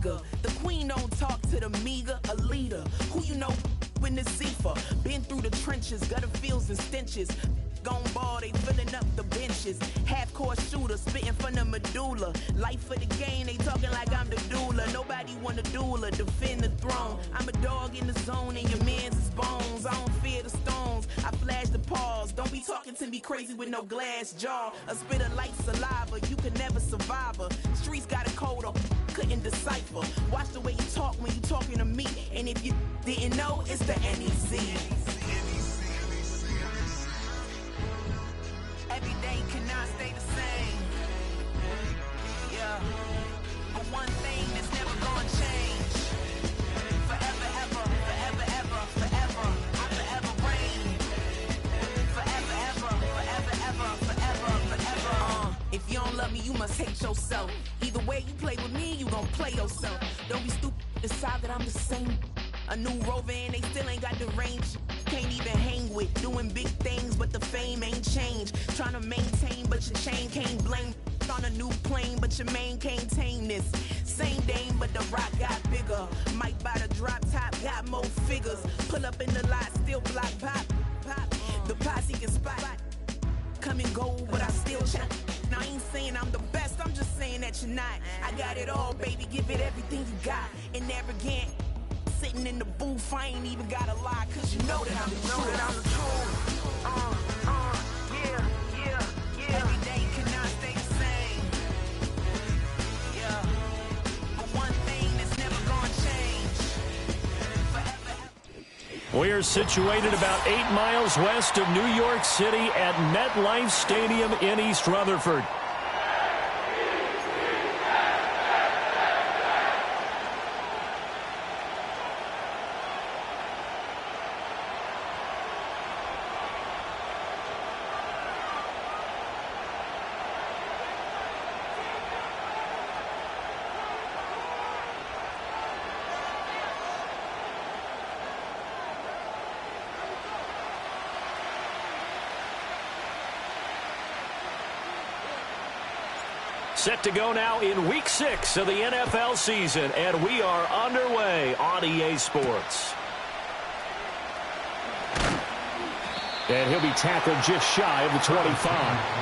eager. The queen don't talk to the meager, a leader. Who you know in the Zephyr? Been through the trenches, gutter fields and stenches. Gone ball, they filling up the benches. Half-court shooter, spitting from the medulla. Life for the game, they talking like I'm the doula. Nobody want a doula, defend the throne. I'm a dog in the zone and your man's is bones. I don't fear the stones, I flash the paws. Don't be talking to me crazy with no glass jaw. A spit of light saliva, you can never survive her. Streets got a code up, couldn't decipher. Watch the way you talk when you talking to me. And if you didn't know, it's the NEC. Every day cannot stay the same. Yeah. But one thing that's never gonna change. Forever, ever, forever, ever, forever. I forever reign. Forever, ever, forever, ever, forever, forever. If you don't love me, you must hate yourself. Either way you play with me, you gon' play yourself. Don't be stupid, decide that I'm the same. A new Rover and they still ain't got the range. Can't even hang with, doing big things, but the fame ain't changed. Trying to maintain, but your chain can't blame. On a new plane, but your main can't tame this. Same dame, but the rock got bigger. Might buy the drop top, got more figures. Pull up in the lot, still block pop, pop. The posse can spot. Come and go, but I still check. Now I ain't saying I'm the best, I'm just saying that you're not. I got it all, baby, give it everything you got. And arrogant, sitting in the booth, I ain't even gotta lie, cause you know that I'm the truth. Yeah, yeah, yeah. Every day cannot stay the same. Yeah. But one thing that's never gonna change. Forever. We're situated about 8 miles west of New York City at MetLife Stadium in East Rutherford. Set to go now in Week 6 of the NFL season, and we are underway on EA Sports. And he'll be tackled just shy of the 25.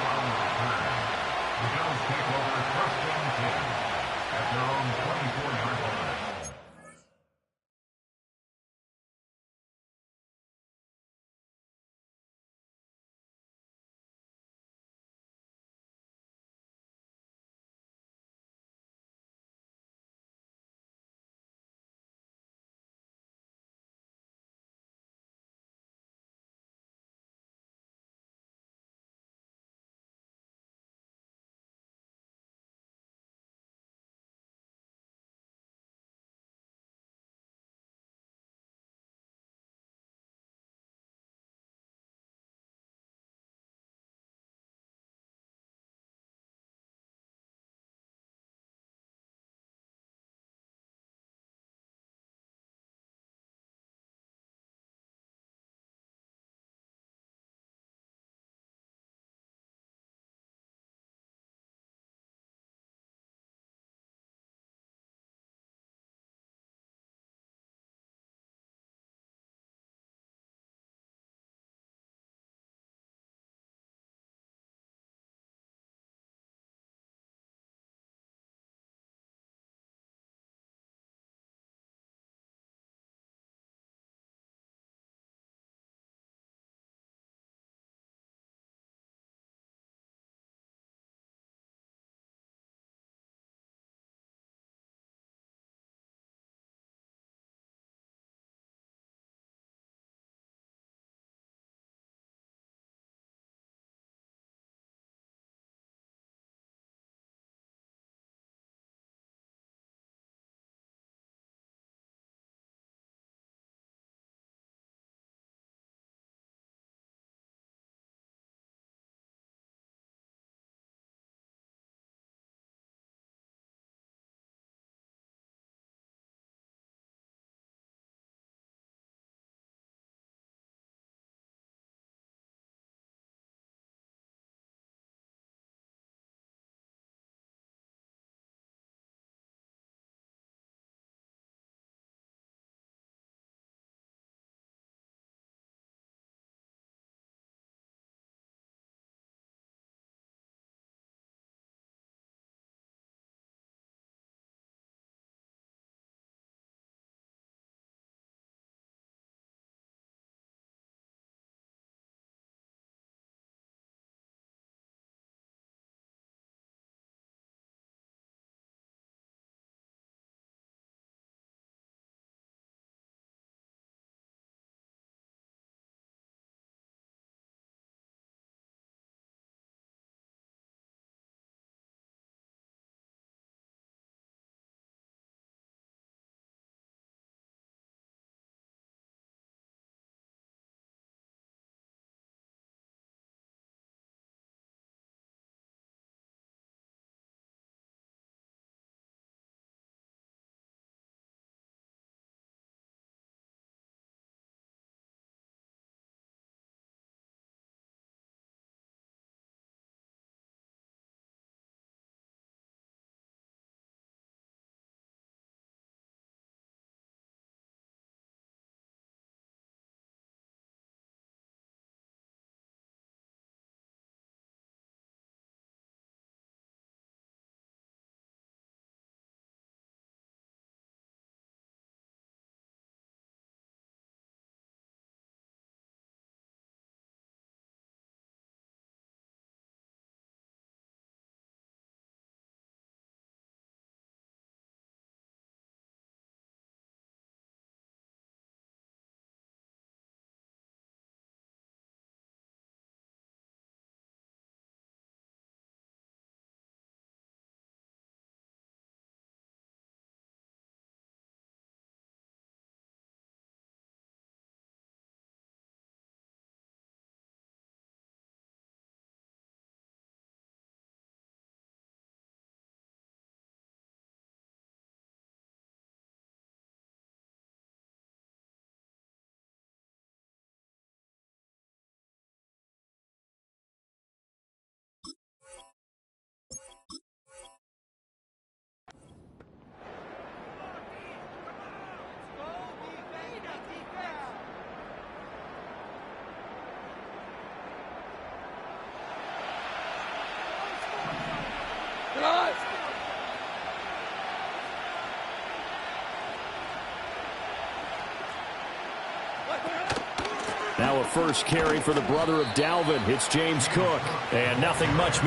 Now a first carry for the brother of Dalvin. It's James Cook. And nothing much.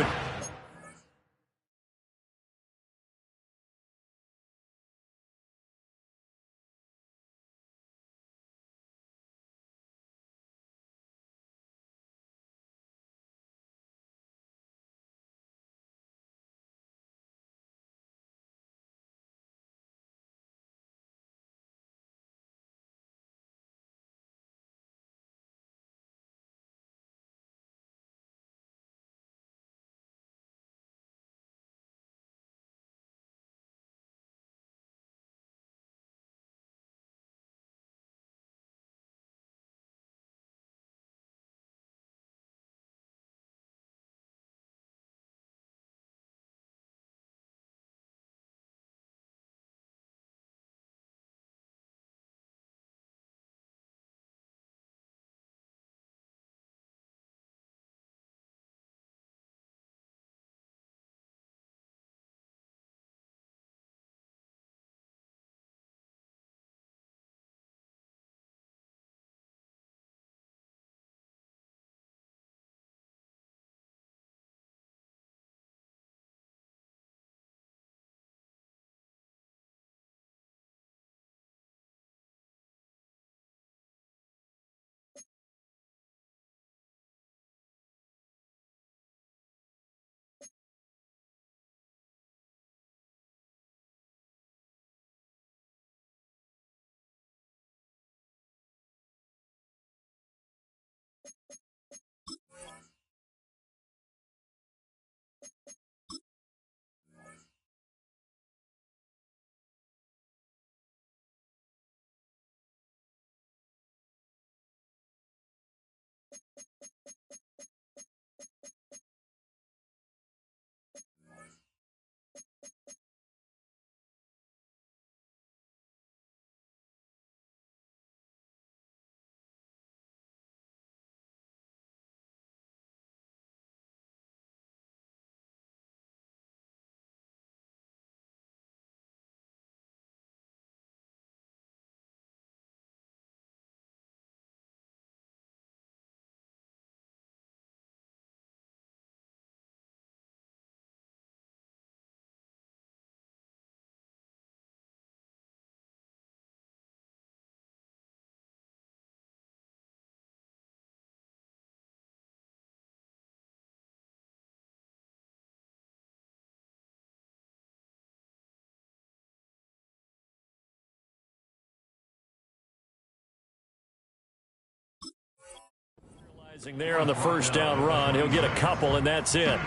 There on the first down run. He'll get a couple, and that's it.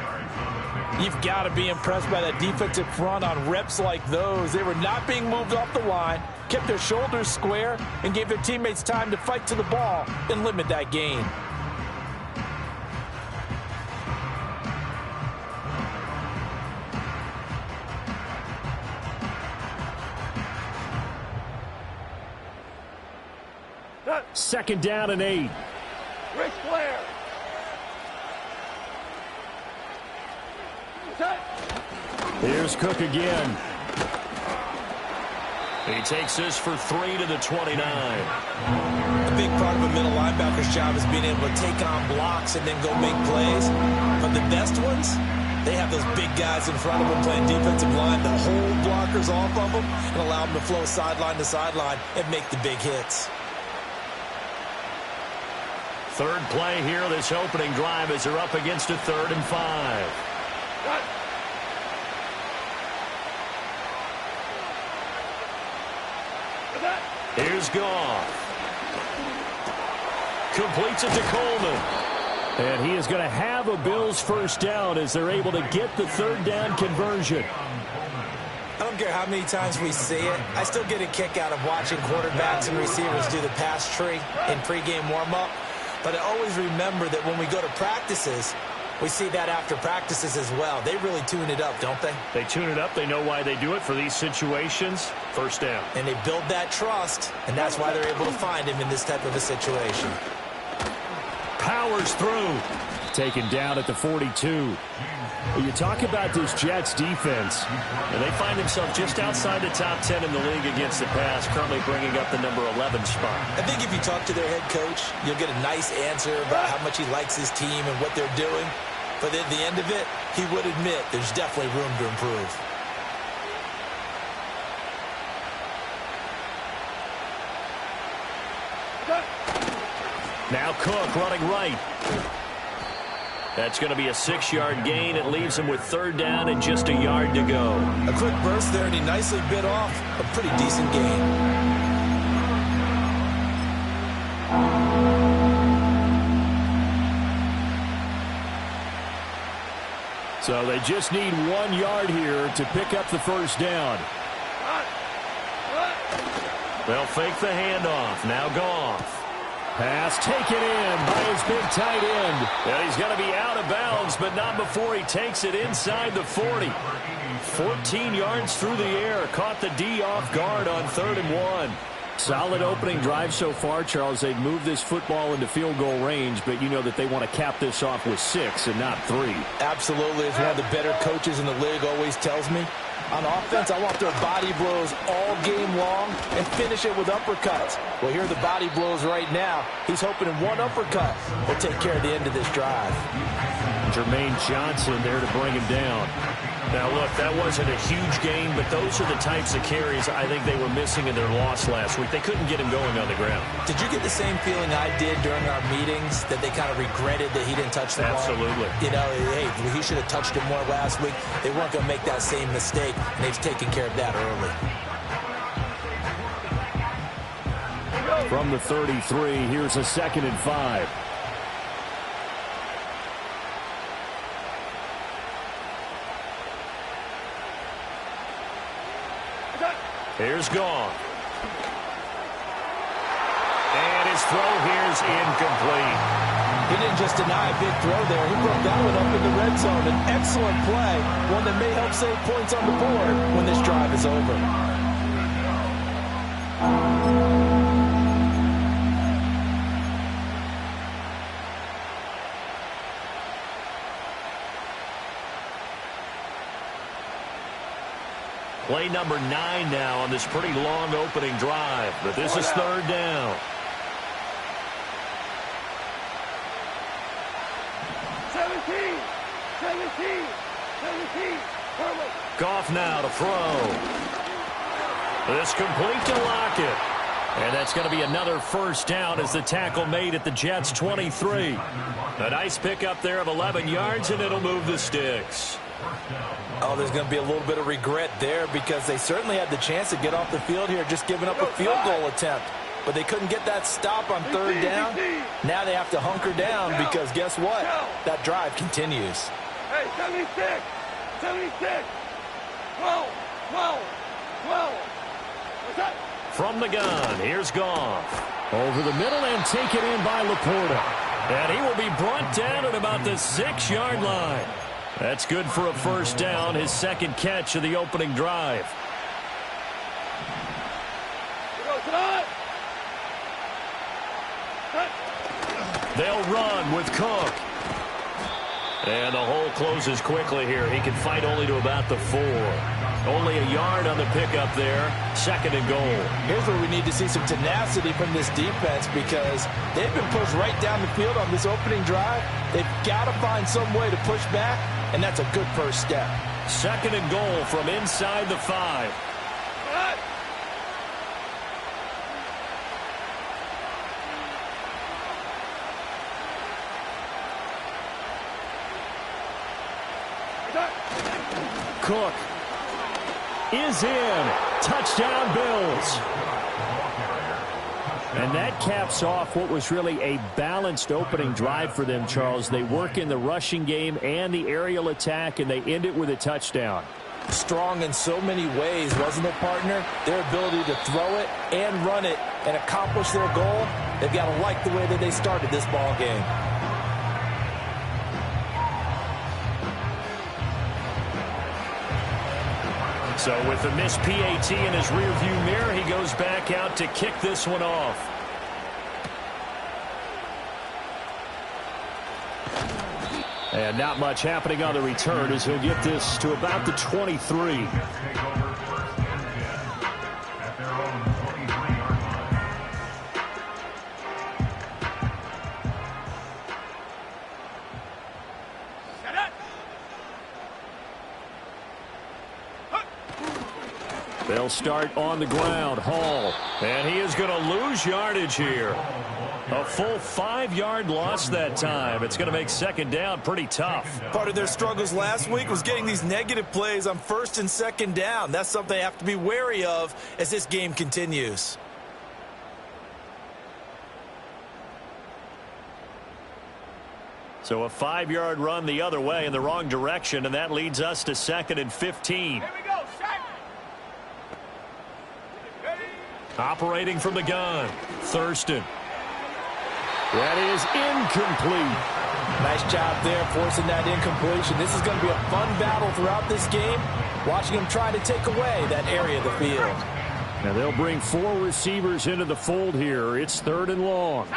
You've got to be impressed by that defensive front on reps like those. They were not being moved off the line, kept their shoulders square, and gave their teammates time to fight to the ball and limit that gain. Second down and 8. Ric Flair. Here's Cook again. He takes this for 3 to the 29. A big part of a middle linebacker's job is being able to take on blocks and then go make plays. But the best ones, they have those big guys in front of them playing defensive line that hold blockers off of them and allow them to flow sideline to sideline and make the big hits. Third play here, this opening drive as they're up against a 3rd and 5. Here's Goff. Completes it to Coleman. And he is going to have a Bills first down as they're able to get the 3rd down conversion. I don't care how many times we see it. I still get a kick out of watching quarterbacks and receivers do the pass tree in pregame warm-up. But I always remember that when we go to practices, we see that after practices as well. They really tune it up, don't they? They tune it up. They know why they do it for these situations. First down. And they build that trust, and that's why they're able to find him in this type of a situation. Powers through. taken down at the 42. You talk about this Jets defense. And they find themselves just outside the top 10 in the league against the pass, currently bringing up the number 11 spot. I think if you talk to their head coach, you'll get a nice answer about how much he likes his team and what they're doing. But at the end of it, he would admit there's definitely room to improve. Now Cook running right. That's going to be a 6-yard gain. It leaves him with 3rd down and just a yard to go. A quick burst there, and he nicely bit off a pretty decent gain. So they just need 1 yard here to pick up the 1st down. They'll fake the handoff. Now Goff. Pass taken in by his big tight end. And he's going to be out of bounds, but not before he takes it inside the 40. 14 yards through the air. Caught the D off guard on 3rd and 1. Solid opening drive so far, Charles. They've moved this football into field goal range, but you know that they want to cap this off with 6 and not 3. Absolutely. As one of the better coaches in the league always tells me, on offense, I want their body blows all game long and finish it with uppercuts. Well, here are the body blows right now. He's hoping in one uppercut will take care of the end of this drive. Jermaine Johnson there to bring him down. Now, look, that wasn't a huge gain, but those are the types of carries I think they were missing in their loss last week. They couldn't get him going on the ground. Did you get the same feeling I did during our meetings, that they kind of regretted that he didn't touch the ball? Absolutely. You know, hey, he should have touched it more last week. They weren't going to make that same mistake, and they've taken care of that early. From the 33, here's a 2nd and 5. Here's Goff. And his throw here's incomplete. He didn't just deny a big throw there. He broke that one up in the red zone. An excellent play, one that may help save points on the board when this drive is over. Play number 9 now on this pretty long opening drive. But this is 3rd down. 17. Goff now to throw. This complete to Lockett. And that's going to be another 1st down as the tackle made at the Jets' 23. A nice pickup there of 11 yards, and it'll move the sticks. Oh, there's going to be a little bit of regret there because they certainly had the chance to get off the field here, just giving up a field goal attempt. But they couldn't get that stop on 3rd down. Now they have to hunker down because guess what? That drive continues. Hey, 76. 12. What's that? From the gun, here's Goff. Over the middle and taken in by Laporta. And he will be brought down at about the 6-yard line. That's good for a 1st down, his 2nd catch of the opening drive. They'll run with Cook. And the hole closes quickly here. He can fight only to about the 4. Only a yard on the pickup there. 2nd and goal. Here's where we need to see some tenacity from this defense because they've been pushed right down the field on this opening drive. They've got to find some way to push back, and that's a good 1st step. 2nd and goal from inside the 5. Cook is in. Touchdown, Bills. And that caps off what was really a balanced opening drive for them, Charles. They work in the rushing game and the aerial attack, and they end it with a touchdown. Strong in so many ways, wasn't it, partner? Their ability to throw it and run it and accomplish their goal, they've got to like the way that they started this ball game. So with the missed PAT in his rearview mirror, he goes back out to kick this one off. And not much happening on the return as he'll get this to about the 23. They'll start on the ground. Hall. And he is going to lose yardage here. A full 5-yard loss that time. It's going to make second down pretty tough. Part of their struggles last week was getting these negative plays on first and second down. That's something they have to be wary of as this game continues. So a 5-yard run the other way in the wrong direction, and that leads us to second and 15. Here we go, set. Operating from the gun, Thurston. That is incomplete. Nice job there forcing that incompletion. This is going to be a fun battle throughout this game. Watching them try to take away that area of the field. Now they'll bring 4 receivers into the fold here. It's 3rd and long.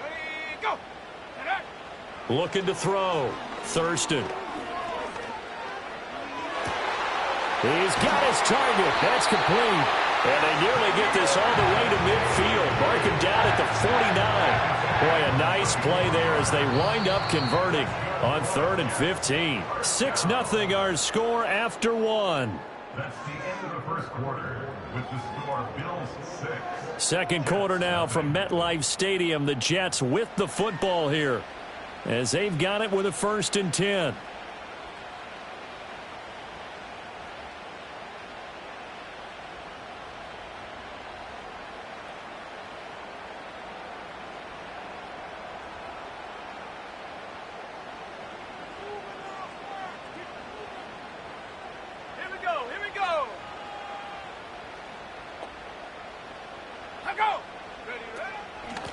Ready, go. Looking to throw. Thurston. He's got his target. That's complete. And they nearly get this all the way to midfield. Mark him down at the 49. Boy, a nice play there as they wind up converting on 3rd and 15. 6-0 our score after 1. That's the end of the first quarter with the score Bills 6. Second quarter now from MetLife Stadium. The Jets with the football here as they've got it with a 1st and 10.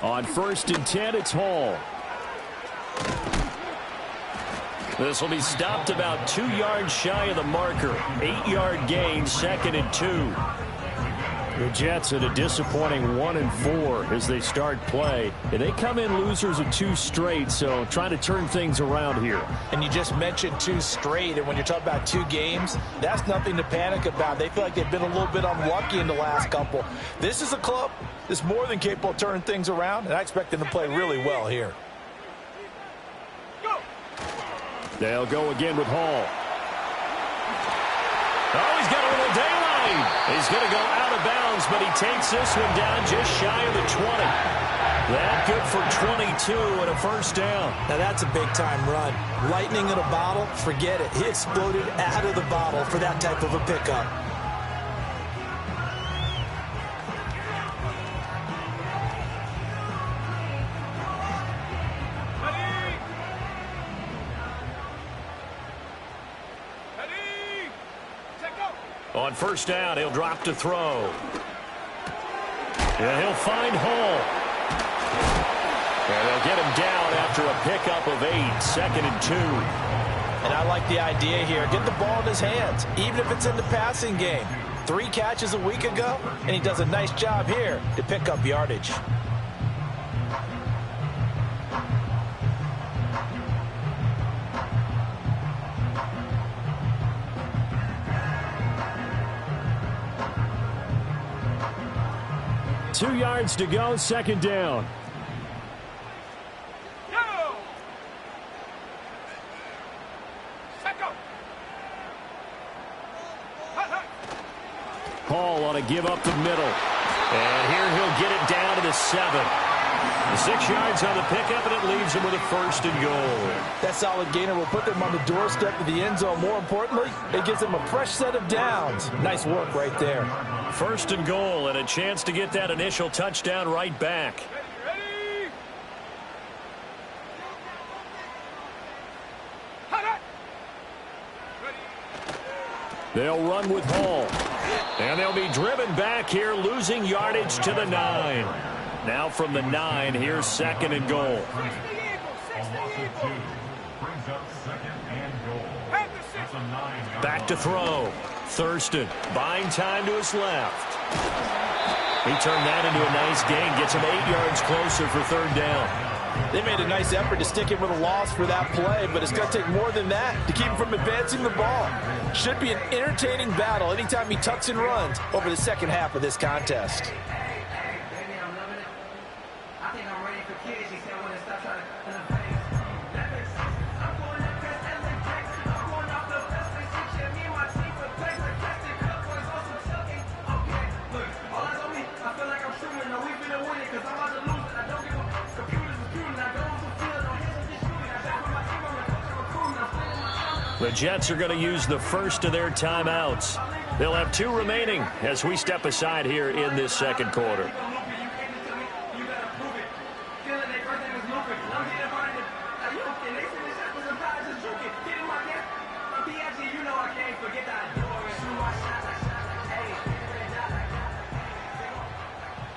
On 1st and 10, it's Hall. This will be stopped about 2 yards shy of the marker. 8-yard gain, 2nd and 2. The Jets at a disappointing 1-4 as they start play. And they come in losers of 2 straight, so trying to turn things around here. And you just mentioned 2 straight, and when you're talking about 2 games, that's nothing to panic about. They feel like they've been a little bit unlucky in the last couple. This is a club that's more than capable of turning things around, and I expect them to play really well here. They'll go again with Hall. Oh, he's got a little daylight. He's going to go out of bounds, but he takes this one down just shy of the 20. That good for 22 and a 1st down. Now that's a big-time run. Lightning in a bottle, forget it. He exploded out of the bottle for that type of a pickup. On 1st down, he'll drop to throw. And he'll find Hall. And they'll get him down after a pickup of 8, 2nd and 2. And I like the idea here. Get the ball in his hands, even if it's in the passing game. 3 catches a week ago, and he does a nice job here to pick up yardage. Two yards to go, 2nd down. Hall on a give up the middle. And here he'll get it down to the 7. 6 yards on the pickup, and it leaves him with a 1st and goal. That solid gainer will put them on the doorstep of the end zone. More importantly, it gives them a fresh set of downs. Nice work right there. 1st and goal, and a chance to get that initial touchdown right back. They'll run with Hall. And they'll be driven back here, losing yardage to the 9. Now from the 9, here's 2nd and goal. Back to throw. Thurston buying time to his left. He turned that into a nice gain. Gets him 8 yards closer for 3rd down. They made a nice effort to stick him with a loss for that play, but it's going to take more than that to keep him from advancing the ball. Should be an entertaining battle anytime he tucks and runs over the second half of this contest. The Jets are going to use the first of their timeouts. They'll have 2 remaining as we step aside here in this second quarter.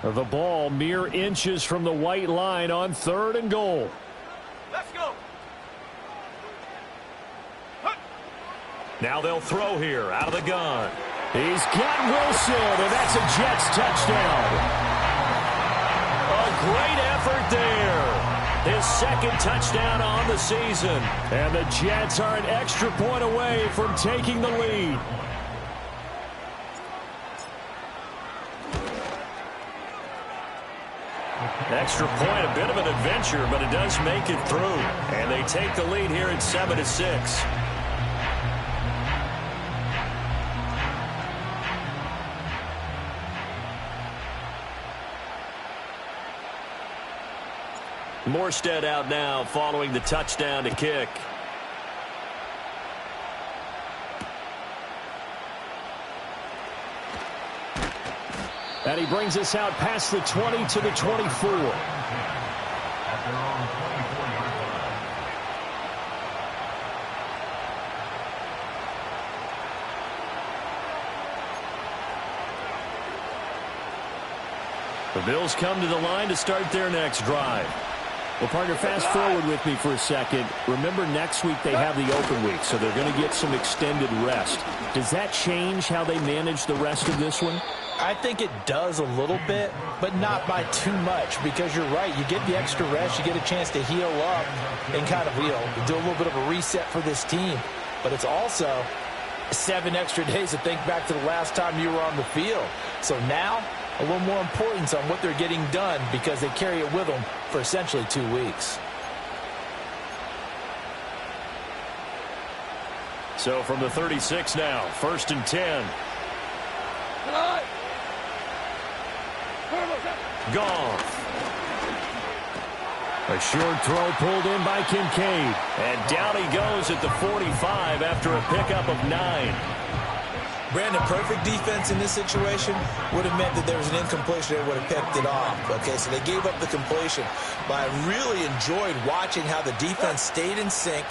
The ball mere inches from the white line on 3rd and goal. Let's go. Now they'll throw here out of the gun. He's got Wilson, and that's a Jets touchdown. A great effort there. His second touchdown on the season. And the Jets are an extra point away from taking the lead. Extra point, a bit of an adventure, but it does make it through. And they take the lead here at 7-6. Morstead out now following the touchdown to kick. And he brings us out past the 20 to the 24. The Bills come to the line to start their next drive. Well, partner, fast forward with me for a second. Remember, next week they have the open week, so they're going to get some extended rest. Does that change how they manage the rest of this one? I think it does a little bit, but not by too much, because you're right. You get the extra rest. You get a chance to heal up and kind of, do a little bit of a reset for this team. But it's also 7 extra days to think back to the last time you were on the field. So now, a little more importance on what they're getting done because they carry it with them for essentially 2 weeks. So from the 36 now, 1st and 10. Goff. A short throw pulled in by Kincaid. And down he goes at the 45 after a pickup of 9. Brandon, perfect defense in this situation would have meant that there was an incompletion. They would have picked it off. Okay, so they gave up the completion. But I really enjoyed watching how the defense stayed in sync,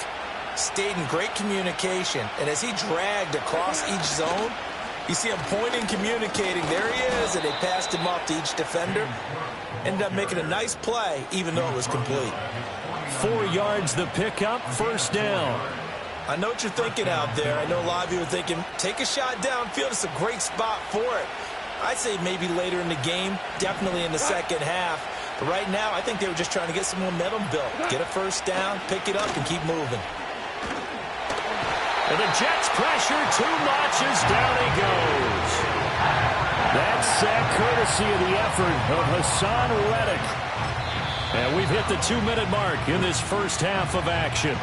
stayed in great communication. And as he dragged across each zone, you see him pointing, communicating. There he is, and they passed him off to each defender. Ended up making a nice play, even though it was complete. 4 yards the pickup, 1st down. I know what you're thinking out there. I know a lot of you are thinking, take a shot downfield. It's a great spot for it. I'd say maybe later in the game, definitely in the second half. But right now, I think they were just trying to get some momentum built. Get a 1st down, pick it up, and keep moving. And the Jets pressure too much as down he goes. That sack courtesy of the effort of Hassan Reddick. And we've hit the 2-minute mark in this first half of action.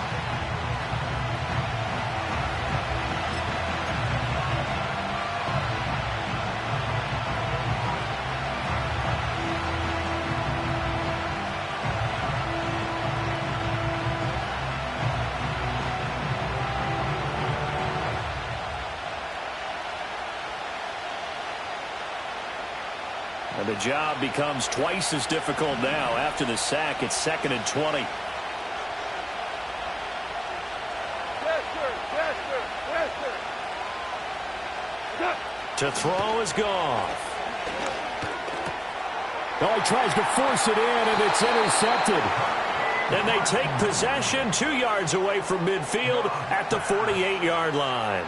And the job becomes twice as difficult now after the sack. It's 2nd and 20. To throw is Goff. Oh, he tries to force it in, and it's intercepted. And they take possession 2 yards away from midfield at the 48-yard line.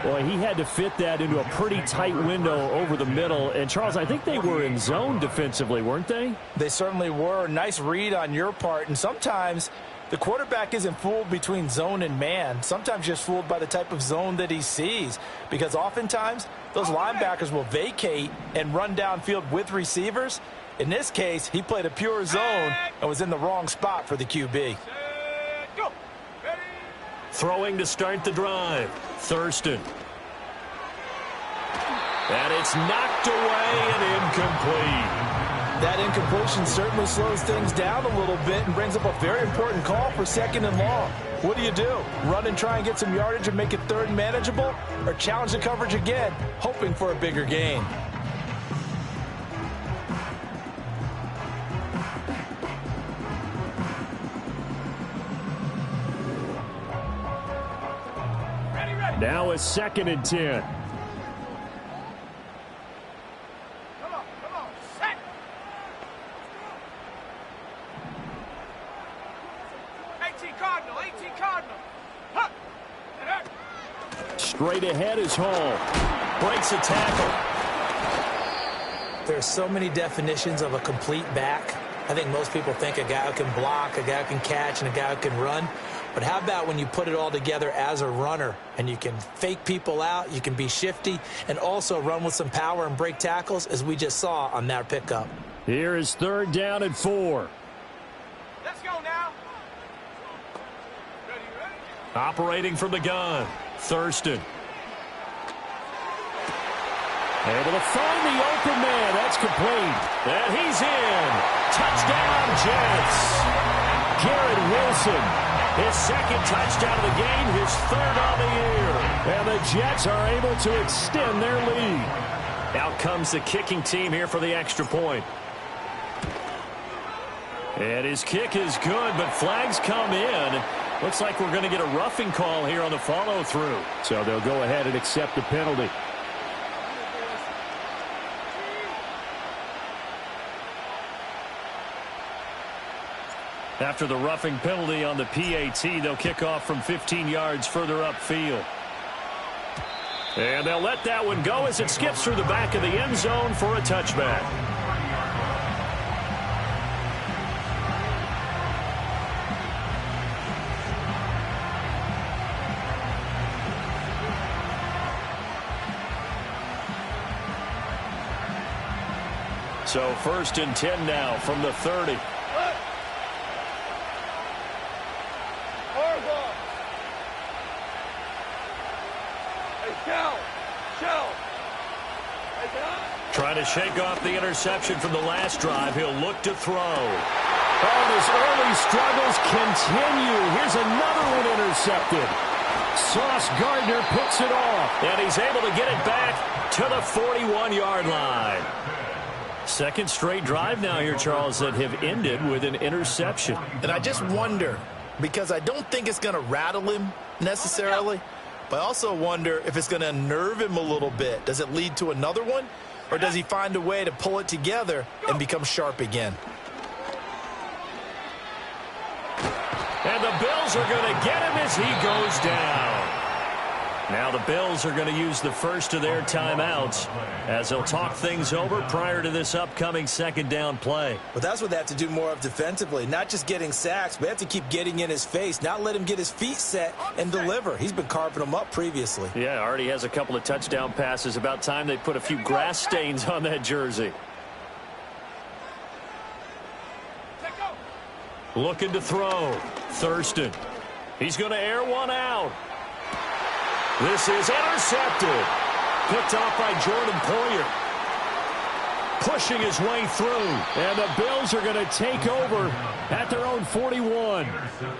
Well, he had to fit that into a pretty tight window over the middle. And, Charles, I think they were in zone defensively, weren't they? They certainly were. Nice read on your part. And sometimes the quarterback isn't fooled between zone and man. Sometimes just fooled by the type of zone that he sees. Because oftentimes, those linebackers will vacate and run downfield with receivers. In this case, he played a pure zone and was in the wrong spot for the QB. Throwing to start the drive. Thurston. And it's knocked away and incomplete. That incompletion certainly slows things down a little bit and brings up a very important call for 2nd and long. What do? Run and try and get some yardage and make it 3rd and manageable? Or challenge the coverage again, hoping for a bigger gain? Now a 2nd and 10. Come on, set. 18 Cardinal. Huh. Straight ahead is Hall. Breaks a tackle. There's so many definitions of a complete back. I think most people think a guy who can block, a guy who can catch, and a guy who can run. But how about when you put it all together as a runner and you can fake people out, you can be shifty, and also run with some power and break tackles, as we just saw on that pickup. Here is 3rd down and 4. Let's go now. Ready? Operating from the gun. Thurston. Able to find the open man. That's complete. And he's in. Touchdown, Jets. Garrett Wilson. His 2nd touchdown of the game, his 3rd on the year. And the Jets are able to extend their lead. Out comes the kicking team here for the extra point. And his kick is good, but flags come in. Looks like we're going to get a roughing call here on the follow-through. So they'll go ahead and accept the penalty. After the roughing penalty on the PAT, they'll kick off from 15 yards further upfield. And they'll let that one go as it skips through the back of the end zone for a touchback. So 1st and 10 now from the 30. Trying to shake off the interception from the last drive. He'll look to throw. Oh, his early struggles continue. Here's another one intercepted. Sauce Gardner picks it off. And he's able to get it back to the 41-yard line. 2nd straight drive now here, Charles, that have ended with an interception. And I just wonder, because I don't think it's going to rattle him necessarily, but I also wonder if it's going to unnerve him a little bit. Does it lead to another one? Or does he find a way to pull it together and become sharp again? And the Bills are going to get him as he goes down. Now the Bills are going to use the first of their timeouts as they'll talk things over prior to this upcoming 2nd down play. But that's what they have to do more of defensively, not just getting sacks, but they have to keep getting in his face, not let him get his feet set and deliver. He's been carving them up previously. Yeah, already has a couple of touchdown passes. About time they put a few grass stains on that jersey. Looking to throw. Thurston. He's going to air one out. This is intercepted. Picked off by Jordan Poyer. Pushing his way through. And the Bills are going to take over at their own 41.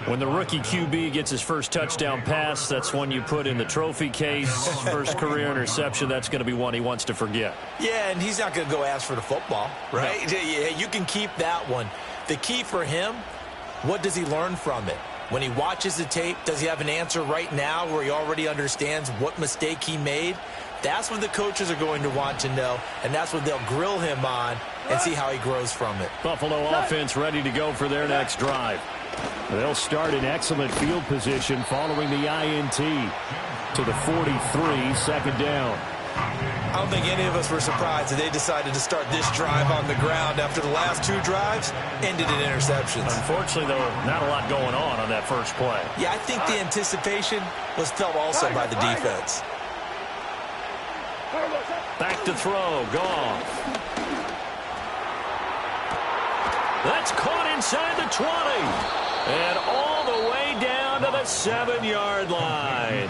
When the rookie QB gets his first touchdown pass, that's one you put in the trophy case. First career interception, that's going to be one he wants to forget. Yeah, and he's not going to go ask for the football, right? No. Yeah, you can keep that one. The key for him, what does he learn from it? When he watches the tape, does he have an answer right now where he already understands what mistake he made? That's what the coaches are going to want to know, and that's what they'll grill him on and see how he grows from it. Buffalo offense ready to go for their next drive. They'll start in excellent field position following the INT to the 43, second down. I don't think any of us were surprised that they decided to start this drive on the ground after the last two drives ended in interceptions. Unfortunately, though, not a lot going on that first play. Yeah, I think the anticipation was felt also by the defense. Back to throw, Goff. That's caught inside the 20. And all the way down to the 7-yard line.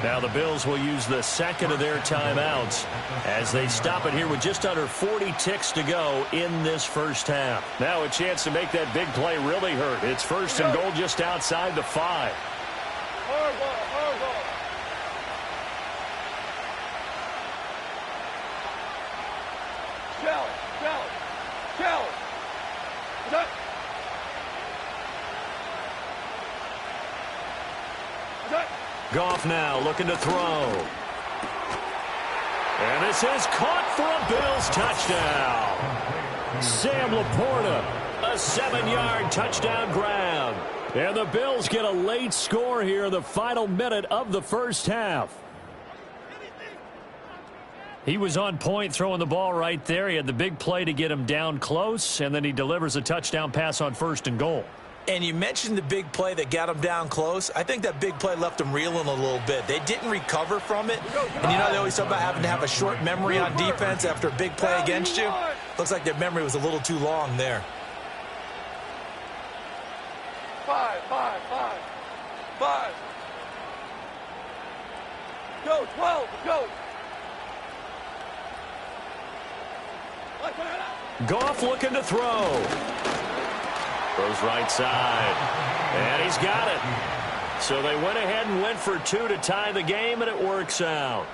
Now the Bills will use the second of their timeouts as they stop it here with just under 40 ticks to go in this first half. Now a chance to make that big play really hurt. It's first and goal just outside the 5. Goff now looking to throw. And this is caught for a Bills touchdown. Sam Laporta, a 7-yard touchdown grab. And the Bills get a late score here in the final minute of the first half. He was on point throwing the ball right there. He had the big play to get him down close, and then he delivers a touchdown pass on first and goal. And you mentioned the big play that got him down close. I think that big play left him reeling a little bit. They didn't recover from it. And you know they always talk about having to have a short memory on defense after a big play against you. Looks like their memory was a little too long there. 5. Go, 12, go. Goff looking to throw. Throws right side. And he's got it. So they went ahead and went for 2 to tie the game, and it works out.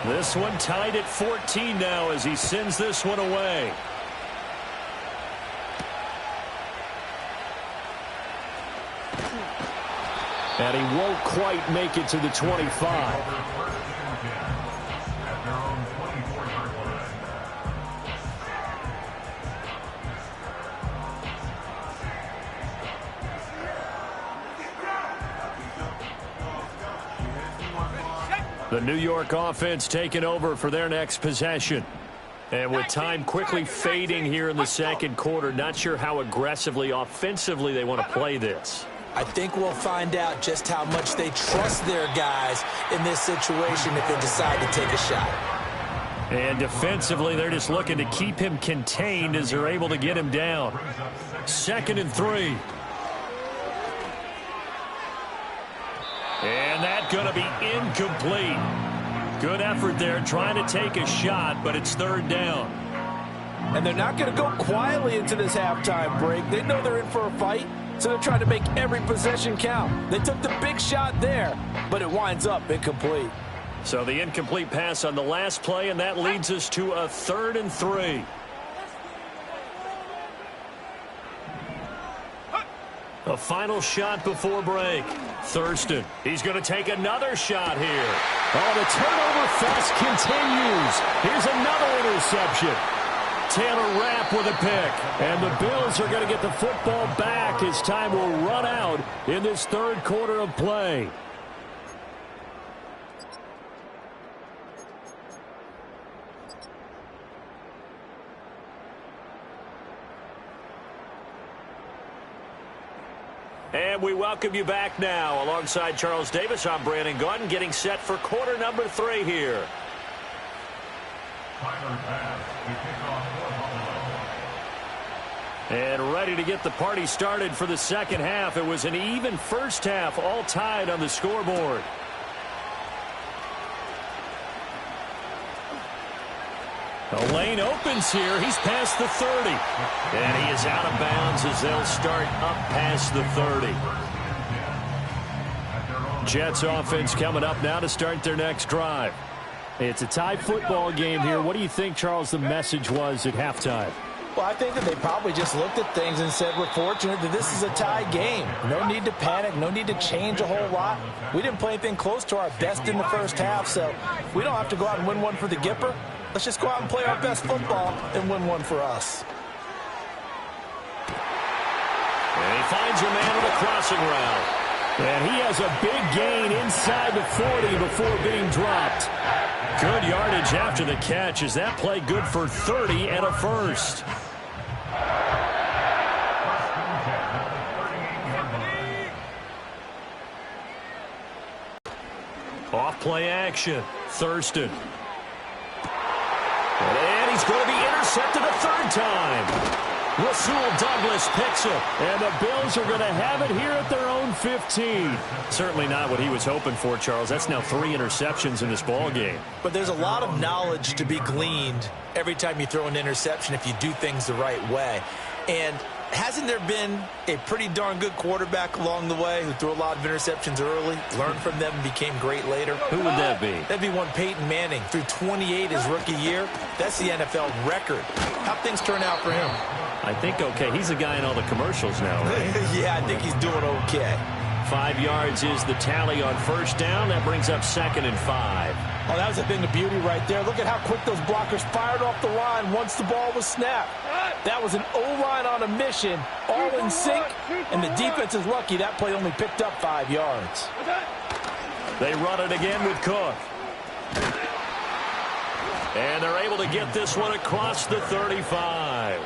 This one tied at 14 now as he sends this one away. And he won't quite make it to the 25. The New York offense taking over for their next possession. And with time quickly fading here in the second quarter, not sure how aggressively, offensively they want to play this. I think we'll find out just how much they trust their guys in this situation if they decide to take a shot. And defensively, they're just looking to keep him contained as they're able to get him down. 2nd and 3. And that's going to be incomplete. Good effort there trying to take a shot, but it's 3rd down. And they're not going to go quietly into this halftime break. They know they're in for a fight, so they're trying to make every possession count. They took the big shot there, but it winds up incomplete. So the incomplete pass on the last play, and that leads us to a 3rd and 3. A final shot before break. Thurston, he's going to take another shot here. Oh, the turnover fest continues. Here's another interception. Taylor Rapp with a pick. And the Bills are going to get the football back as time will run out in this 3rd quarter of play. And we welcome you back now. Alongside Charles Davis, I'm Brandon Gaudin, getting set for quarter number 3 here. And ready to get the party started for the second half. It was an even first half, all tied on the scoreboard. The lane opens here. He's past the 30. And he is out of bounds as they'll start up past the 30. Jets offense coming up now to start their next drive. It's a tie football game here. What do you think, Charles, the message was at halftime? Well, I think that they probably just looked at things and said, we're fortunate that this is a tie game. No need to panic, no need to change a whole lot. We didn't play anything close to our best in the first half, so we don't have to go out and win one for the Gipper. Let's just go out and play our best football and win one for us. And he finds a man with a crossing route. And he has a big gain inside the 40 before being dropped. Good yardage after the catch. Is that play good for 30 and a first? Off play action. Thurston. And he's going to be intercepted a third time. Rasul Douglas picks it. And the Bills are going to have it here at their own 15. Certainly not what he was hoping for, Charles. That's now 3 interceptions in this ball game. But there's a lot of knowledge to be gleaned every time you throw an interception if you do things the right way. And hasn't there been a pretty darn good quarterback along the way who threw a lot of interceptions early, learned from them, and became great later? Who would that be? That'd be one Peyton Manning. Threw 28 his rookie year. That's the NFL record. How'd things turn out for him? I think okay. He's the guy in all the commercials now, right? Yeah, I think he's doing okay. 5 yards is the tally on first down. That brings up 2nd and 5. Oh, that was a thing of beauty right there. Look at how quick those blockers fired off the line once the ball was snapped. That was an O-line on a mission, all in sync, and the defense is lucky that play only picked up 5 yards. They run it again with Cook. And they're able to get this one across the 35.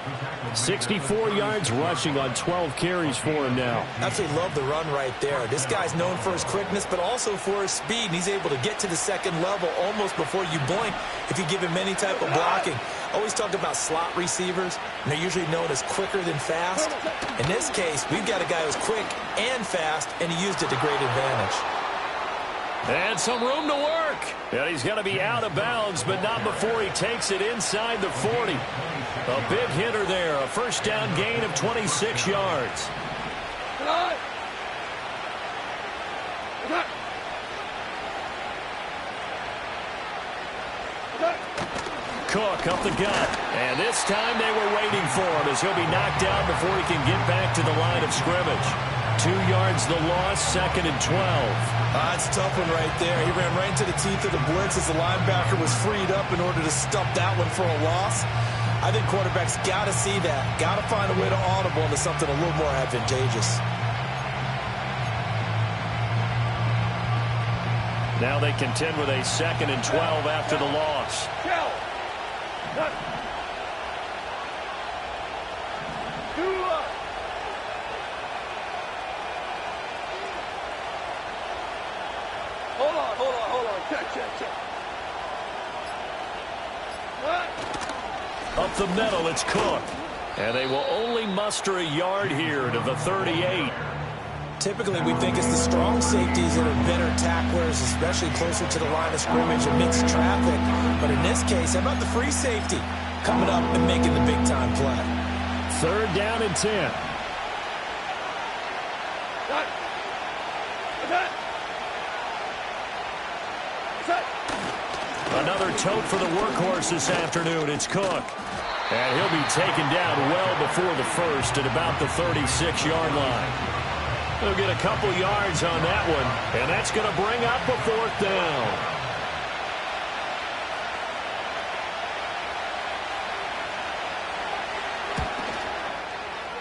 64 yards rushing on 12 carries for him now. Absolutely love the run right there. This guy's known for his quickness, but also for his speed. And he's able to get to the second level almost before you blink if you give him any type of blocking. Always talk about slot receivers, and they're usually known as quicker than fast. In this case, we've got a guy who's quick and fast, and he used it to great advantage. And some room to work. And he's going to be out of bounds, but not before he takes it inside the 40. A big hitter there. A first down gain of 26 yards. Cook up the gut. And this time they were waiting for him as he'll be knocked down before he can get back to the line of scrimmage. 2 yards the loss, 2nd and 12. That's a tough one right there. He ran right into the teeth of the blitz as the linebacker was freed up in order to stop that one for a loss. I think quarterbacks got to see that. Got to find a way to audible into something a little more advantageous. Now they contend with a 2nd and 12 after the loss. Hold on. Check. Up the middle, it's Cook. And they will only muster a yard here to the 38. Typically, we think it's the strong safeties that are better tacklers, especially closer to the line of scrimmage amidst traffic. But in this case, how about the free safety coming up and making the big-time play? 3rd down and 10. Another tote for the workhorse this afternoon. It's Cook. And he'll be taken down well before the first at about the 36-yard line. He'll get a couple yards on that one, and that's going to bring up a 4th down.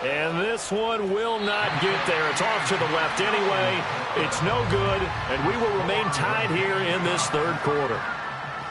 And this one will not get there. It's off to the left anyway. It's no good, and we will remain tied here in this 3rd quarter.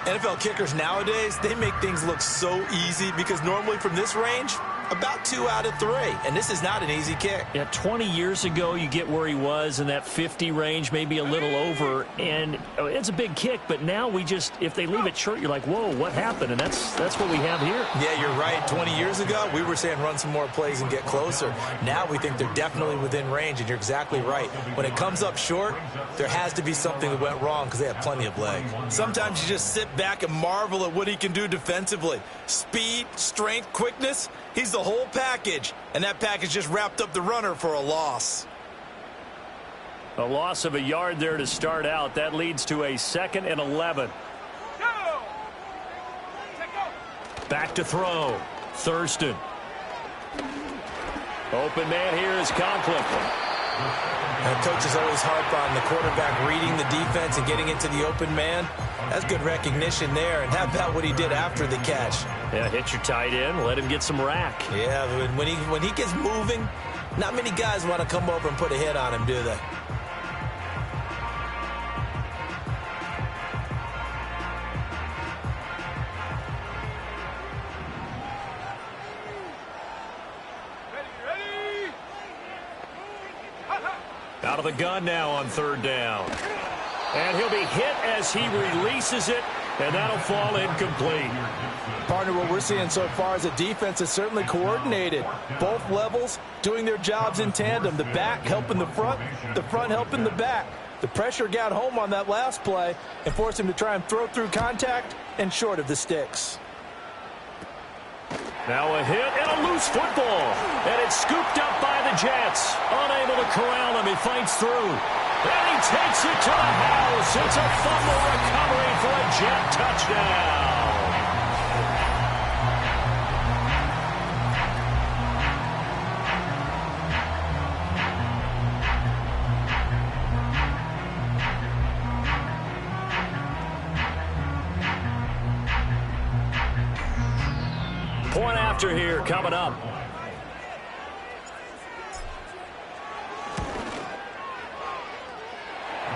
NFL kickers nowadays, they make things look so easy because normally from this range, about 2 out of 3. And this is not an easy kick. Yeah, 20 years ago, you get where he was in that 50 range, maybe a little over. And it's a big kick, but now we just, if they leave it short, you're like, whoa, what happened? And that's what we have here. Yeah, you're right. 20 years ago, we were saying run some more plays and get closer. Now we think they're definitely within range, and you're exactly right. When it comes up short, there has to be something that went wrong because they have plenty of leg. Sometimes you just sit back and marvel at what he can do defensively. Speed, strength, quickness. He's the whole package, and that package just wrapped up the runner for a loss. A loss of a yard there to start out. That leads to a 2nd and 11. Back to throw. Thurston. Open man here is Conklin. And coaches always harp on the quarterback reading the defense and getting into the open man. That's good recognition there. And how about what he did after the catch? Yeah, hit your tight end, let him get some rack. Yeah, when he gets moving, not many guys want to come over and put a hit on him, do they? Out of the gun now on third down. And he'll be hit as he releases it, and that'll fall incomplete. Partner, what we're seeing so far is a defense is certainly coordinated. Both levels doing their jobs in tandem. The back helping the front helping the back. The pressure got home on that last play and forced him to try and throw through contact and short of the sticks. Now a hit and a loose football. And it's scooped up by the Jets. Unable to corral him. He fights through. And he takes it to the house. It's a fumble recovery for a Jet touchdown. Point after here coming up.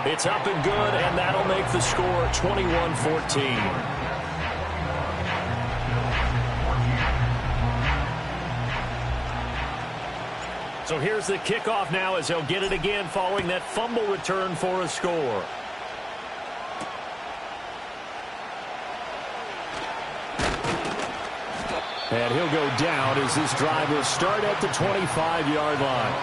It's up and good, and that'll make the score 21-14. So here's the kickoff now as they'll get it again following that fumble return for a score. And he'll go down as this drive will start at the 25-yard line.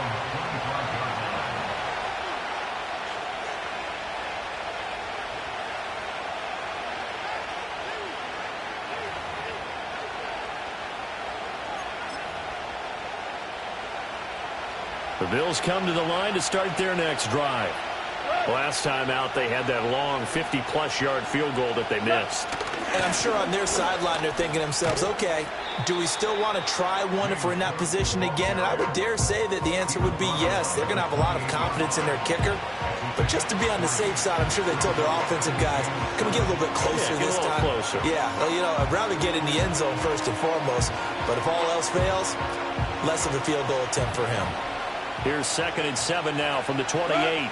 The Bills come to the line to start their next drive. Last time out, they had that long 50-plus yard field goal that they missed. And I'm sure on their sideline they're thinking to themselves, okay, do we still want to try one if we're in that position again? And I would dare say that the answer would be yes. They're going to have a lot of confidence in their kicker. But just to be on the safe side, I'm sure they told their offensive guys, can we get a little bit closer this time? Closer. Yeah, well, you know, I'd rather get in the end zone first and foremost. But if all else fails, less of a field goal attempt for him. Here's 2nd and 7 now from the 28.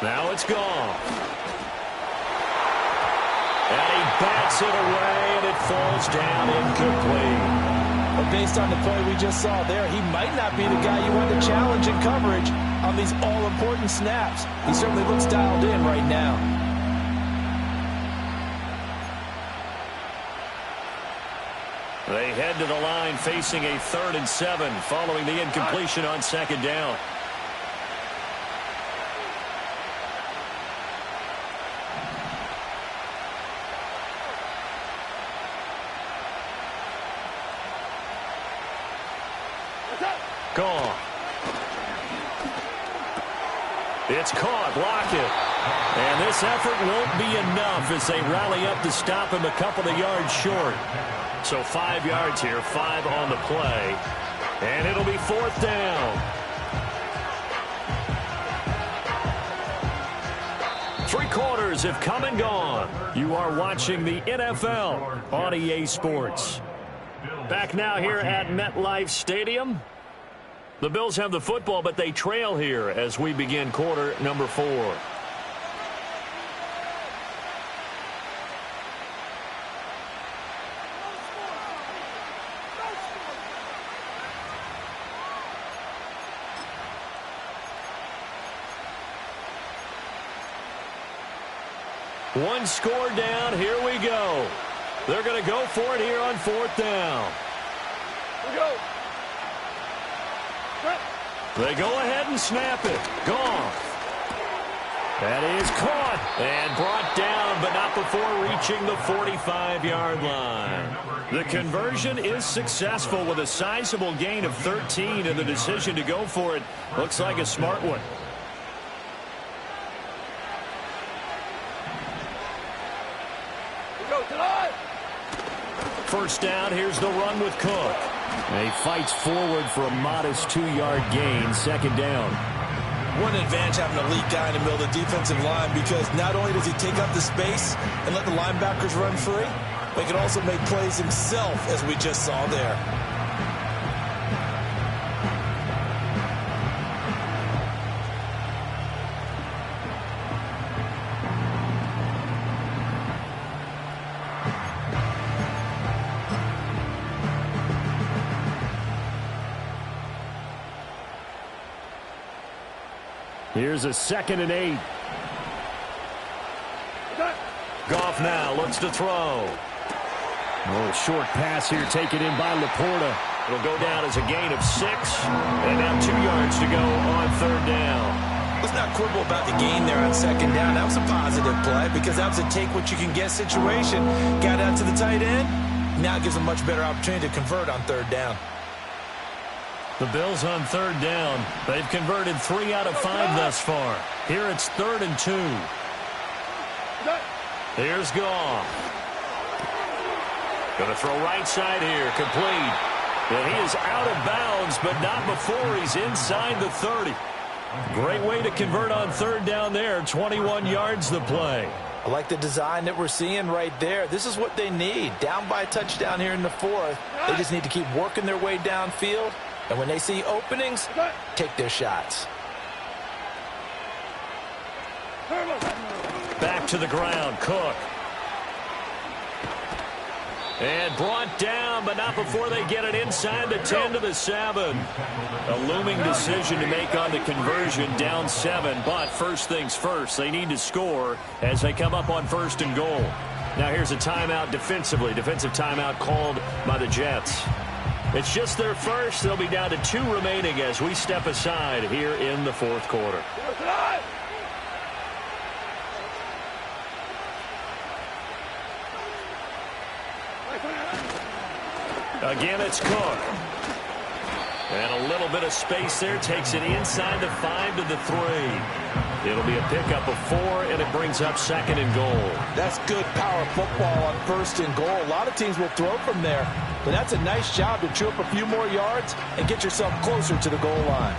Now it's gone. And he bats it away, and it falls down incomplete. But based on the play we just saw there, he might not be the guy you want to challenge in coverage on these all-important snaps. He certainly looks dialed in right now. They head to the line facing a 3rd and 7 following the incompletion on 2nd down. Gone. It's caught. Lockett. And this effort won't be enough as they rally up to stop him a couple of yards short. So 5 yards here, 5 on the play. And it'll be 4th down. 3 quarters have come and gone. You are watching the NFL on EA Sports. Back now here at MetLife Stadium. The Bills have the football, but they trail here as we begin quarter number 4. One score down. Here we go. They're going to go for it here on 4th down. We go. They go ahead and snap it. Goff. That is caught and brought down, but not before reaching the 45-yard line. The conversion is successful with a sizable gain of 13, and the decision to go for it looks like a smart one. first down. Here's the run with Cook. And he fights forward for a modest 2-yard gain, second down. What an advantage having an elite guy in the middle of the defensive line, because not only does he take up the space and let the linebackers run free, but he can also make plays himself, as we just saw there. Here's a 2nd and 8. Goff now looks to throw. Oh, short pass here taken in by Laporta. It'll go down as a gain of 6. And now 2 yards to go on third down. Let's not quibble about the gain there on second down. That was a positive play, because that was a take-what-you-can-get situation. Got out to the tight end. Now it gives them a much better opportunity to convert on third down. The Bills on third down. They've converted 3 out of 5 thus far. Here it's 3rd and 2. Here's Goff. Going to throw right side here. Complete. And he is out of bounds, but not before he's inside the 30. Great way to convert on third down there. 21 yards the play. I like the design that we're seeing right there. This is what they need. Down by a touchdown here in the 4th. They just need to keep working their way downfield. And when they see openings, take their shots. Back to the ground, Cook. And brought down, but not before they get it inside the 10 to the 7. A looming decision to make on the conversion, down 7. But first things first, they need to score as they come up on 1st and goal. Now here's a timeout defensively. Defensive timeout called by the Jets. It's just their first. They'll be down to 2 remaining as we step aside here in the 4th quarter. Again, it's Cook. And a little bit of space there. Takes it inside the 5 to the 3. It'll be a pickup of 4, and it brings up 2nd and goal. That's good power football on 1st and goal. A lot of teams will throw from there, but that's a nice job to chew up a few more yards and get yourself closer to the goal line.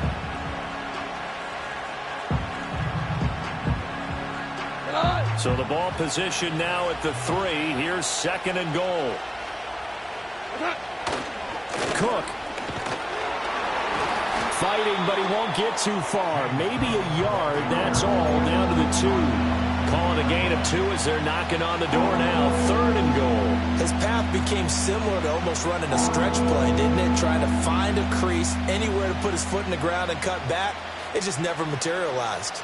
So the ball position now at the 3. Here's 2nd and goal. Cook. Fighting, but he won't get too far. Maybe a yard, that's all, down to the 2. Calling a gain of 2 as they're knocking on the door now. 3rd and goal. His path became similar to almost running a stretch play, didn't it? Trying to find a crease, anywhere to put his foot in the ground and cut back. It just never materialized.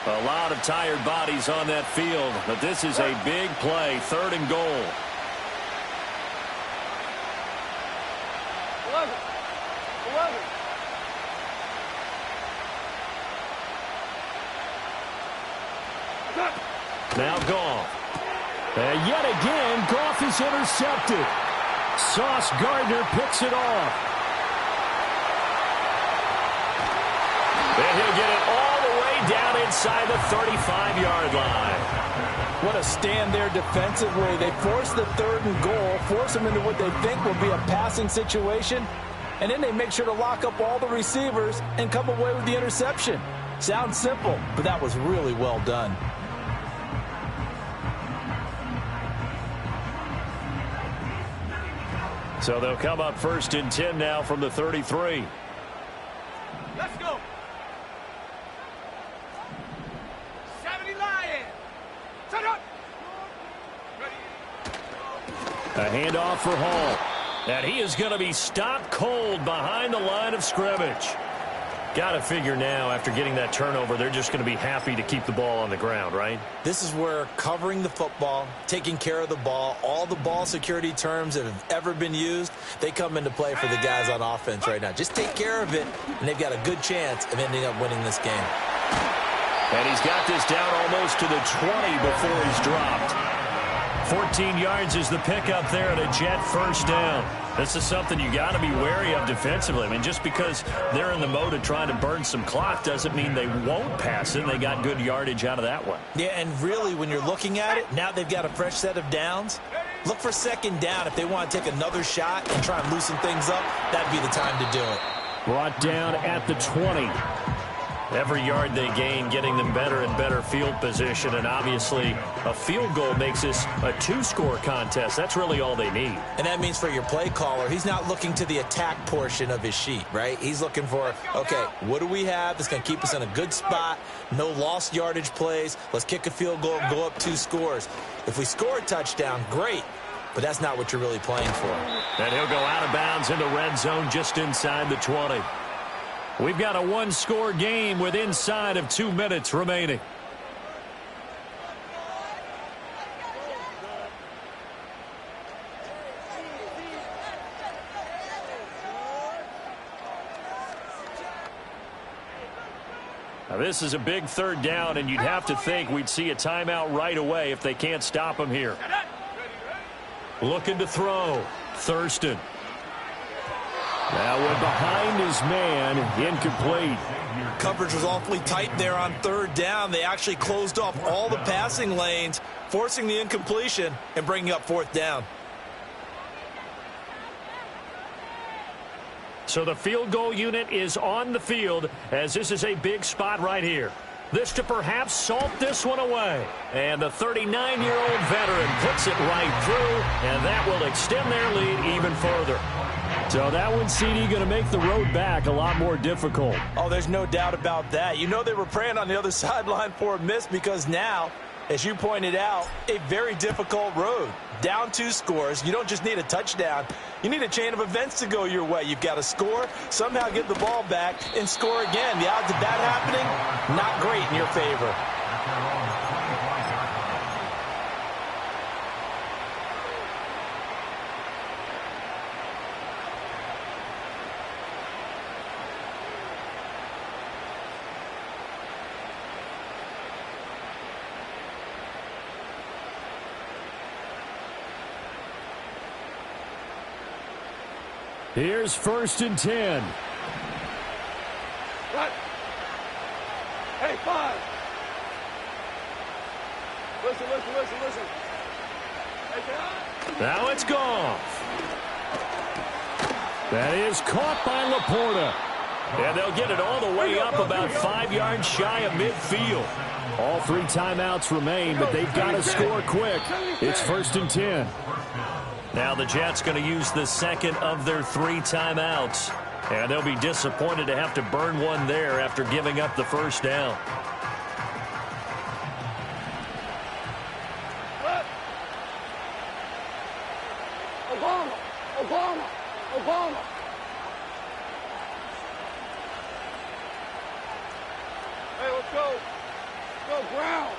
A lot of tired bodies on that field, but this is a big play. 3rd and goal. 11. Now Goff. And yet again, Goff is intercepted. Sauce Gardner picks it off. And he'll get it all the way down inside the 35-yard line. What a stand there defensively. They force the 3rd and goal, force them into what they think will be a passing situation, and then they make sure to lock up all the receivers and come away with the interception. Sounds simple, but that was really well done. So they'll come up 1st and 10 now from the 33. Let's go. 70 Lions. Set up. A handoff for Hall. And he is going to be stopped cold behind the line of scrimmage. Got to figure now, after getting that turnover, they're just going to be happy to keep the ball on the ground, right? This is where covering the football, taking care of the ball, all the ball security terms that have ever been used, they come into play for the guys on offense right now. Just take care of it, and they've got a good chance of ending up winning this game. And he's got this down almost to the 20 before he's dropped. 14 yards is the pickup there at a Jet first down. This is something you got to be wary of defensively. I mean, just because they're in the mode of trying to burn some clock doesn't mean they won't pass it. They got good yardage out of that one. Yeah, and really, when you're looking at it, now they've got a fresh set of downs. Look for second down if they want to take another shot and try and loosen things up. That'd be the time to do it. Brought down at the 20. Every yard they gain, getting them better and better field position. And obviously, a field goal makes this a two-score contest. That's really all they need. And that means for your play caller, he's not looking to the attack portion of his sheet, right? He's looking for, okay, what do we have that's going to keep us in a good spot? No lost yardage plays. Let's kick a field goal and go up 2 scores. If we score a touchdown, great. But that's not what you're really playing for. And he'll go out of bounds in the red zone just inside the 20. We've got a one-score game with inside of 2 minutes remaining. Now, this is a big third down, and you'd have to think we'd see a timeout right away if they can't stop him here. Looking to throw. Thurston. That one behind his man, incomplete. Coverage was awfully tight there on third down. They actually closed off all the passing lanes, forcing the incompletion and bringing up fourth down. So the field goal unit is on the field as this is a big spot right here. This to perhaps salt this one away. And the 39-year-old veteran puts it right through, and that will extend their lead even further. So that one, CD, going to make the road back a lot more difficult. Oh, there's no doubt about that. You know they were praying on the other sideline for a miss because now, as you pointed out, a very difficult road. Down 2 scores. You don't just need a touchdown. You need a chain of events to go your way. You've got to score, somehow get the ball back, and score again. The odds of that happening, not great in your favor. Here's 1st and 10. Right. Hey, 5. Listen. Hey, down. Now it's Goff. That is caught by Laporta. And they'll get it all the way up about 5 yards shy of midfield. All 3 timeouts remain, but they've got to score quick. It's 1st and 10. Now the Jets going to use the second of their 3 timeouts. And they'll be disappointed to have to burn one there after giving up the first down. Obama. Hey, let's go. Go, Brown.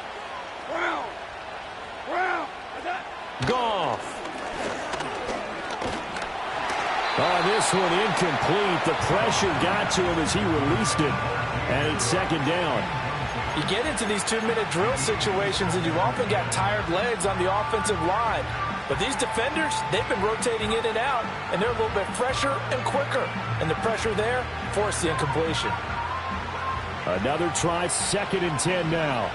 Goff. Oh, this one incomplete. The pressure got to him as he released it. And it's 2nd down. You get into these 2-minute drill situations and you've often got tired legs on the offensive line. But these defenders, they've been rotating in and out, and they're a little bit fresher and quicker. And the pressure there forced the incompletion. Another try, 2nd and 10 now.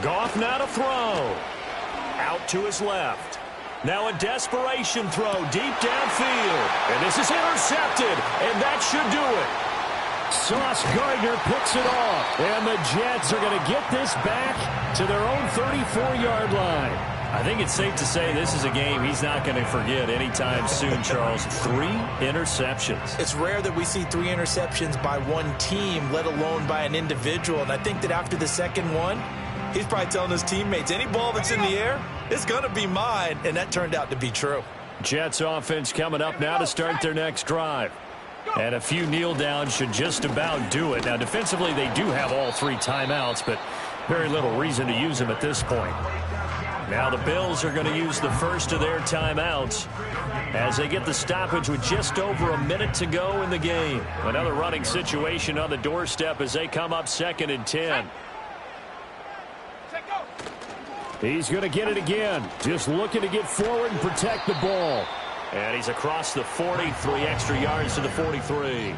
Goff now to throw. Out to his left. Now a desperation throw deep downfield. And this is intercepted, and that should do it. Sauce Gardner picks it off. And the Jets are going to get this back to their own 34-yard line. I think it's safe to say this is a game he's not going to forget anytime soon, Charles. 3 interceptions. It's rare that we see 3 interceptions by one team, let alone by an individual. And I think that after the second one, he's probably telling his teammates, any ball that's in the air, it's going to be mine. And that turned out to be true. Jets offense coming up now to start their next drive. And a few kneel downs should just about do it. Now, defensively, they do have all 3 timeouts, but very little reason to use them at this point. Now the Bills are going to use the first of their timeouts. as they get the stoppage with just over a minute to go in the game. Another running situation on the doorstep as they come up 2nd and 10. He's going to get it again. Just looking to get forward and protect the ball. And he's across the 40, 3 extra yards to the 43.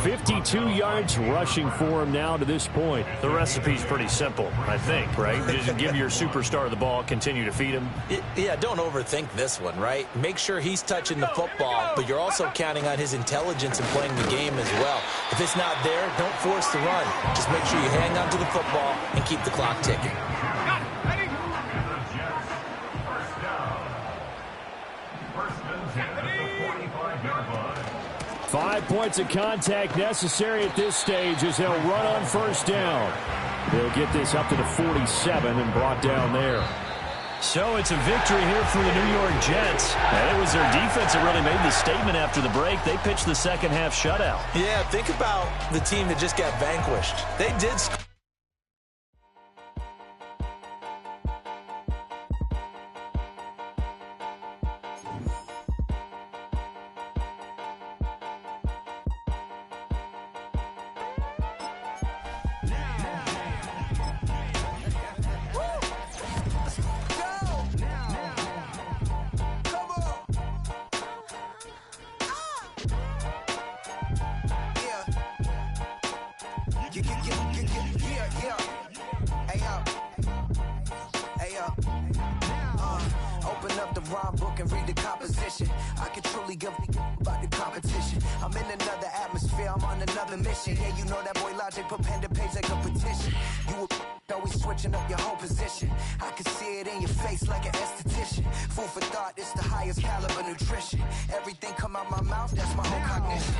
52 yards rushing for him now to this point. The recipe's pretty simple, I think, right? Just give your superstar the ball, continue to feed him. Yeah, don't overthink this one, right? Make sure he's touching the football, but you're also counting on his intelligence in playing the game as well. If it's not there, don't force the run. Just make sure you hang on to the football and keep the clock ticking. 5 points of contact necessary at this stage as they'll run on 1st down. They'll get this up to the 47 and brought down there. So it's a victory here for the New York Jets. And it was their defense that really made the statement after the break. They pitched the second half shutout. Yeah, think about the team that just got vanquished. They did score. Open up the rhyme book and read the composition. I can truly give about the competition. I'm in another atmosphere, I'm on another mission. Yeah, you know that boy Logic put pen to page like a petition. You always switching up your whole position. I can see it in your face like an esthetician. Food for thought, it's the highest caliber nutrition. Everything come out my mouth, that's my whole cognition.